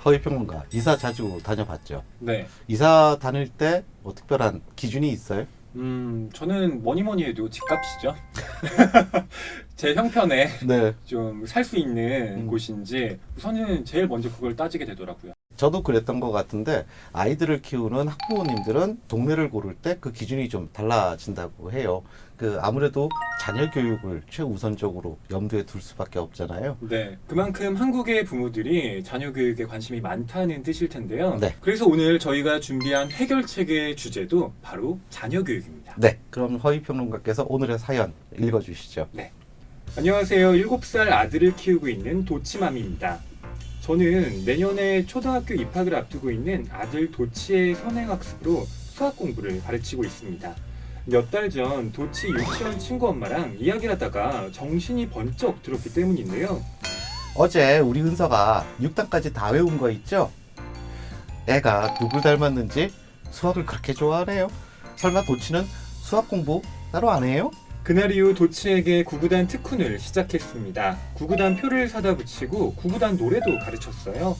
허위평론가 이사 자주 다녀봤죠? 네. 이사 다닐 때 뭐 특별한 기준이 있어요? 저는 뭐니 해도 집값이죠. 제 형편에 네. 좀 살 수 있는 음. 곳인지 우선은 제일 먼저 그걸 따지게 되더라고요. 저도 그랬던 것 같은데 아이들을 키우는 학부모님들은 동네를 고를 때 그 기준이 좀 달라진다고 해요. 아무래도 자녀 교육을 최우선적으로 염두에 둘 수밖에 없잖아요. 네. 그만큼 한국의 부모들이 자녀 교육에 관심이 많다는 뜻일 텐데요. 네. 그래서 오늘 저희가 준비한 해결책의 주제도 바로 자녀 교육입니다. 네. 그럼 허위평론가께서 오늘의 사연 읽어주시죠. 네. 안녕하세요. 7살 아들을 키우고 있는 도치맘입니다. 저는 내년에 초등학교 입학을 앞두고 있는 아들 도치의 선행학습으로 수학 공부를 가르치고 있습니다. 몇 달 전 도치 유치원 친구 엄마랑 이야기를 하다가 정신이 번쩍 들었기 때문인데요. 어제 우리 은서가 6단까지 다 외운 거 있죠? 애가 누굴 닮았는지 수학을 그렇게 좋아하네요. 설마 도치는 수학 공부 따로 안 해요? 그날 이후 도치에게 구구단 특훈을 시작했습니다. 구구단 표를 사다 붙이고 구구단 노래도 가르쳤어요.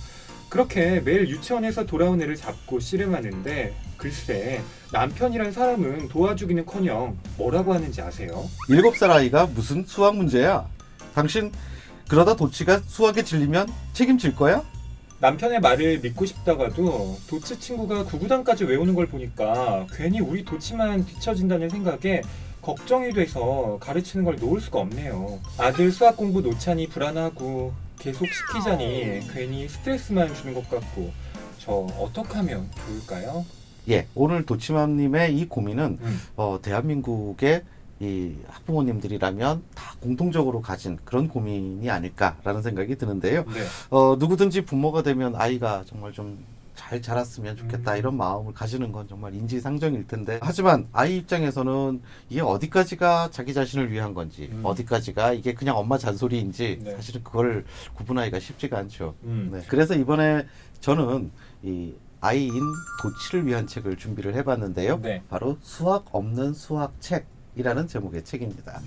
그렇게 매일 유치원에서 돌아온 애를 잡고 씨름하는데 글쎄 남편이란 사람은 도와주기는커녕 뭐라고 하는지 아세요? 7살 아이가 무슨 수학 문제야? 당신 그러다 도치가 수학에 질리면 책임질 거야? 남편의 말을 믿고 싶다가도 도치 친구가 구구단까지 외우는 걸 보니까 괜히 우리 도치만 뒤처진다는 생각에 걱정이 돼서 가르치는 걸 놓을 수가 없네요. 아들 수학 공부 놓자니 불안하고 계속 시키자니 괜히 스트레스만 주는 것 같고 저 어떻게 하면 좋을까요? 예, 오늘 도치맘님의 이 고민은 음. 대한민국의 이 학부모님들이라면 다 공통적으로 가진 그런 고민이 아닐까라는 생각이 드는데요. 네. 누구든지 부모가 되면 아이가 정말 좀 잘 자랐으면 좋겠다 이런 마음을 가지는 건 정말 인지상정일 텐데, 하지만 아이 입장에서는 이게 어디까지가 자기 자신을 위한 건지 어디까지가 이게 그냥 엄마 잔소리인지 네. 사실은 그걸 구분하기가 쉽지가 않죠. 음. 네. 그래서 이번에 저는 이 아이인 도치를 위한 책을 준비를 해봤는데요. 네. 바로 수학 없는 수학책이라는 제목의 책입니다.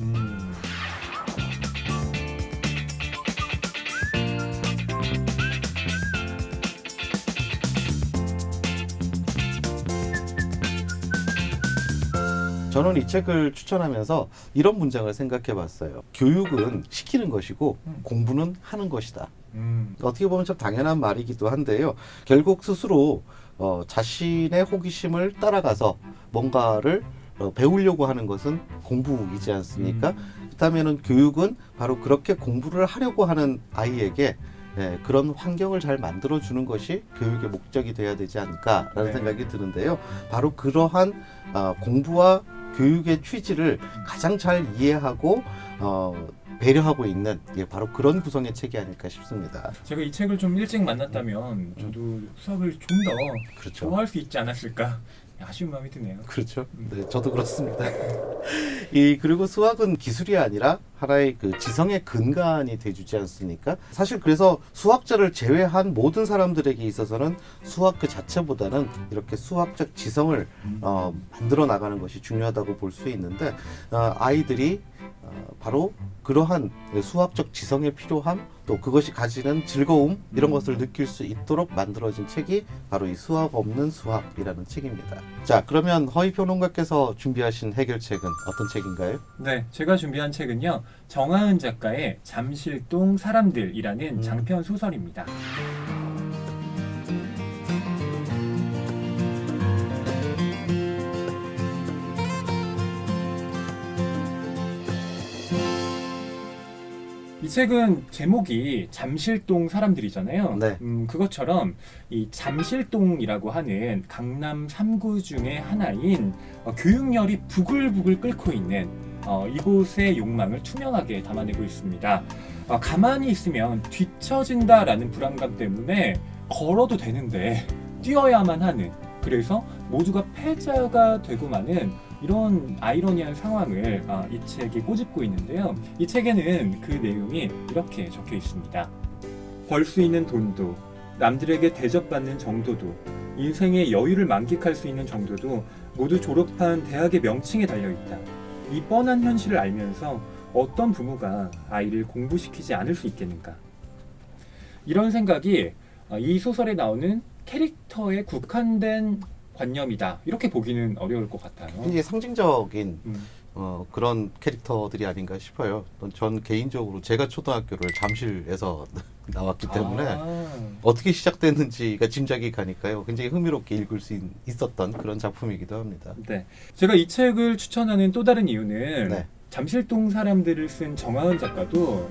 저는 이 책을 추천하면서 이런 문장을 생각해 봤어요. 교육은 시키는 것이고 공부는 하는 것이다. 어떻게 보면 참 당연한 말이기도 한데요. 결국 스스로 자신의 호기심을 따라가서 뭔가를 배우려고 하는 것은 공부이지 않습니까? 그렇다면 교육은 바로 그렇게 공부를 하려고 하는 아이에게 그런 환경을 잘 만들어주는 것이 교육의 목적이 돼야 되지 않을까라는 네. 생각이 드는데요. 바로 그러한 공부와 교육의 취지를 가장 잘 이해하고 배려하고 있는 바로 그런 구성의 책이 아닐까 싶습니다. 제가 이 책을 좀 일찍 만났다면 저도 수학을 좀 더 그렇죠. 좋아할 수 있지 않았을까 아쉬운 마음이 드네요. 그렇죠. 네, 저도 그렇습니다. 그리고 수학은 기술이 아니라 하나의 그 지성의 근간이 돼주지 않습니까? 사실 그래서 수학자를 제외한 모든 사람들에게 있어서는 수학 그 자체보다는 이렇게 수학적 지성을 만들어 나가는 것이 중요하다고 볼 수 있는데, 아이들이 바로 그러한 수학적 지성의 필요함, 또 그것이 가지는 즐거움, 이런 것을 느낄 수 있도록 만들어진 책이 바로 이 수학 없는 수학이라는 책입니다. 자, 그러면 허위평론가께서 준비하신 해결책은 어떤 책인가요? 네, 제가 준비한 책은요, 정하은 작가의 잠실동 사람들이라는 장편 소설입니다. 이 책은 제목이 잠실동 사람들이잖아요. 네. 그것처럼 이 잠실동이라고 하는 강남 3구 중에 하나인 교육열이 부글부글 끓고 있는 이곳의 욕망을 투명하게 담아내고 있습니다. 가만히 있으면 뒤처진다라는 불안감 때문에 걸어도 되는데 뛰어야만 하는, 그래서 모두가 패자가 되고 마는 이런 아이러니한 상황을 이 책이 꼬집고 있는데요. 이 책에는 그 내용이 이렇게 적혀 있습니다. 벌 수 있는 돈도, 남들에게 대접받는 정도도, 인생의 여유를 만끽할 수 있는 정도도 모두 졸업한 대학의 명칭에 달려있다. 이 뻔한 현실을 알면서 어떤 부모가 아이를 공부시키지 않을 수 있겠는가. 이런 생각이 이 소설에 나오는 캐릭터에 국한된 관념이다. 이렇게 보기는 어려울 것 같아요. 굉장히 상징적인 음. 그런 캐릭터들이 아닌가 싶어요. 전 개인적으로 제가 초등학교를 잠실에서 나왔기 때문에 어떻게 시작됐는지가 짐작이 가니까요. 굉장히 흥미롭게 읽을 수 있었던 그런 작품이기도 합니다. 네. 제가 이 책을 추천하는 또 다른 이유는 네. 잠실동 사람들을 쓴 정하은 작가도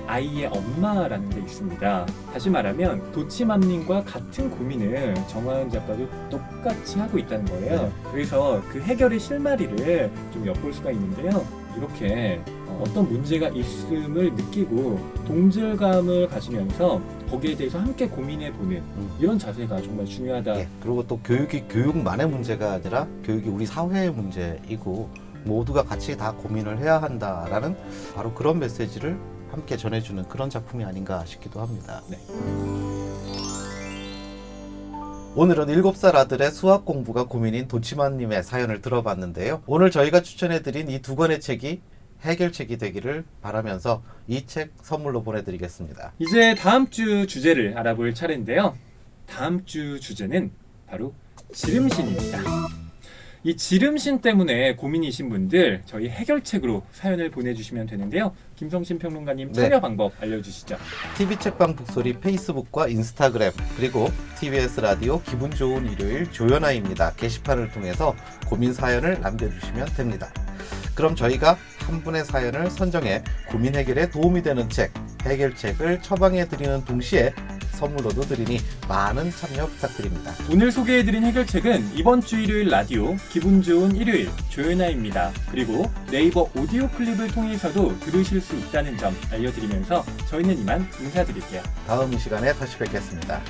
아이의 엄마라는 게 있습니다. 다시 말하면 도치맘님과 같은 고민을 정하은 작가도 똑같이 하고 있다는 거예요. 네. 그래서 그 해결의 실마리를 좀 엿볼 수가 있는데요. 이렇게 어떤 문제가 있음을 느끼고 동질감을 가지면서 거기에 대해서 함께 고민해보는 이런 자세가 정말 중요하다. 예, 그리고 또 교육이 교육만의 문제가 아니라 교육이 우리 사회의 문제이고 모두가 같이 다 고민을 해야 한다라는 바로 그런 메시지를 함께 전해주는 그런 작품이 아닌가 싶기도 합니다. 네. 오늘은 7살 아들의 수학 공부가 고민인 도치만님의 사연을 들어봤는데요. 오늘 저희가 추천해드린 이 두 권의 책이 해결책이 되기를 바라면서 이 책 선물로 보내드리겠습니다. 이제 다음 주 주제를 알아볼 차례인데요. 다음 주 주제는 바로 지름신입니다. 이 지름신 때문에 고민이신 분들 저희 해결책으로 사연을 보내주시면 되는데요. 김성신 평론가님 참여 네. 방법 알려주시죠. TV 책방 북소리 페이스북과 인스타그램 그리고 TBS 라디오 기분 좋은 일요일 조연아입니다. 게시판을 통해서 고민 사연을 남겨주시면 됩니다. 그럼 저희가 한 분의 사연을 선정해 고민 해결에 도움이 되는 책, 해결책을 처방해 드리는 동시에 선물로도 드리니 많은 참여 부탁드립니다. 오늘 소개해드린 해결책은 이번 주 일요일 라디오 기분 좋은 일요일 조연아입니다. 그리고 네이버 오디오 클립을 통해서도 들으실 수 있다는 점 알려드리면서 저희는 이만 인사드릴게요. 다음 이 시간에 다시 뵙겠습니다.